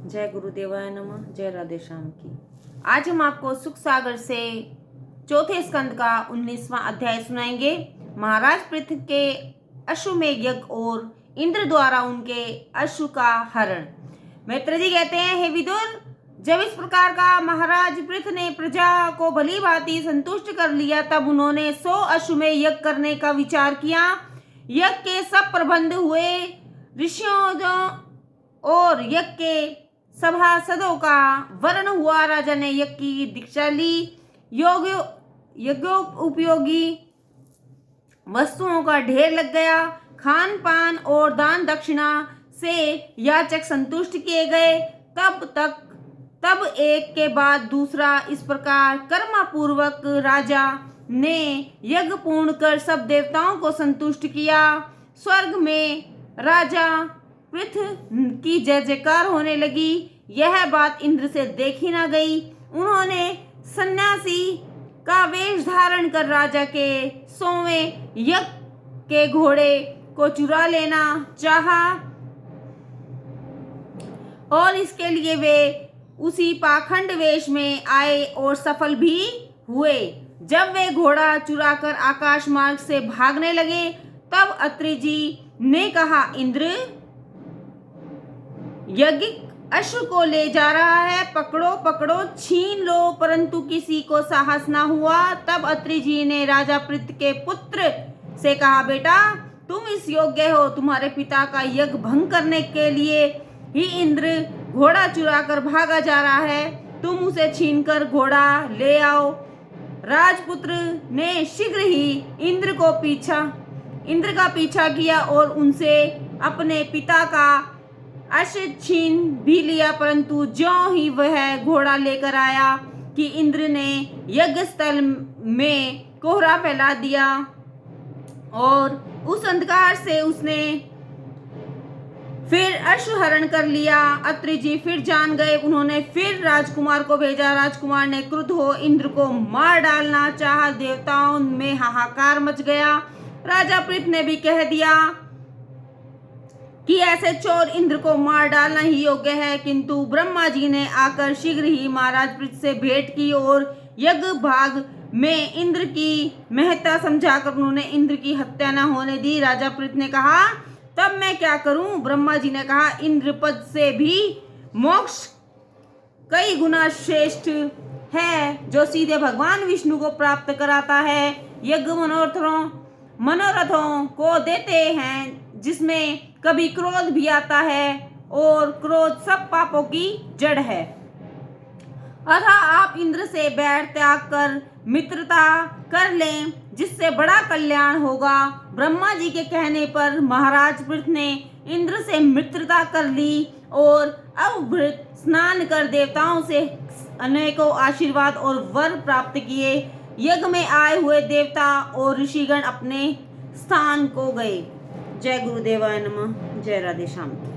जय गुरुदेवाय नमः। जय राधे श्याम की। आज हम आपको सुख सागर से चौथे स्कंद का 19वां अध्याय सुनाएंगे। महाराज पृथ्वी के अश्वमेध यज्ञ और इंद्र द्वारा उनके अश्व का हरण। मित्र जी कहते हैं, हे विदुर, जब इस प्रकार का महाराज पृथ्वी ने प्रजा को भली भांति संतुष्ट कर लिया, तब उन्होंने 100 अश्वमेध यज्ञ करने का विचार किया। यज्ञ के सब प्रबंध हुए। ऋषियों और यज्ञ के सभासदों का वर्ण हुआ। राजा ने यज्ञ की दीक्षा ली। यज्ञोपयोगी वस्तुओं का ढेर लग गया। खान पान और दान दक्षिणा से याचक संतुष्ट किए गए। तब एक के बाद दूसरा इस प्रकार कर्मपूर्वक राजा ने यज्ञ पूर्ण कर सब देवताओं को संतुष्ट किया। स्वर्ग में राजा पृथ्वी की जय जयकार होने लगी। यह बात इंद्र से देखी न गई। उन्होंने सन्यासी का वेश धारण कर राजा के 100वें यज्ञ के घोड़े को चुरा लेना चाहा और इसके लिए वे उसी पाखंड वेश में आए और सफल भी हुए। जब वे घोड़ा चुराकर आकाश मार्ग से भागने लगे, तब अत्रि जी ने कहा, इंद्र, यज्ञ अश्व को ले जा रहा है, पकड़ो पकड़ो, छीन लो। परंतु किसी को साहस ना हुआ। तब अत्रि जी ने राजा पृथ्वी के पुत्र से कहा, बेटा, तुम इस योग्य हो। तुम्हारे पिता का यज्ञ भंग करने के लिए ही इंद्र घोड़ा चुराकर भागा जा रहा है। तुम उसे छीनकर घोड़ा ले आओ। राजपुत्र ने शीघ्र ही इंद्र का पीछा किया और उनसे अपने पिता का अश्व छीन भी लिया। परंतु ज्यों ही वह घोड़ा लेकर आया कि इंद्र ने यज्ञ स्थल में कोहरा फैला दिया और उस अंधकार से उसने फिर अश्वहरण कर लिया। अत्रि जी फिर जान गए। उन्होंने फिर राजकुमार को भेजा। राजकुमार ने क्रुद्ध हो इंद्र को मार डालना चाहा। देवताओं में हाहाकार मच गया। राजा पृथ्वी ने भी कह दिया कि ऐसे चोर इंद्र को मार डालना ही योग्य है। किंतु ब्रह्मा जी ने आकर शीघ्र ही महाराज पृथ्वी से भेंट की और यज्ञ भाग में इंद्र की महत्ता समझाकर उन्होंने इंद्र की हत्या न होने दी। राजा पृथ्वी ने कहा, तब मैं क्या करूं? ब्रह्मा जी ने कहा, इंद्र पद से भी मोक्ष कई गुना श्रेष्ठ है, जो सीधे भगवान विष्णु को प्राप्त कराता है। यज्ञ मनोरथों को देते हैं, जिसमें कभी क्रोध भी आता है और क्रोध सब पापों की जड़ है। अतः आप इंद्र से बैर त्याग कर मित्रता कर लें, जिससे बड़ा कल्याण होगा। ब्रह्मा जी के कहने पर महाराज पृथ्वी ने इंद्र से मित्रता कर ली और अवभृत स्नान कर देवताओं से अनेकों आशीर्वाद और वर प्राप्त किए। यज्ञ में आए हुए देवता और ऋषिगण अपने स्थान को गए। जय गुरुदेवाय नमः। जय राधे श्याम की।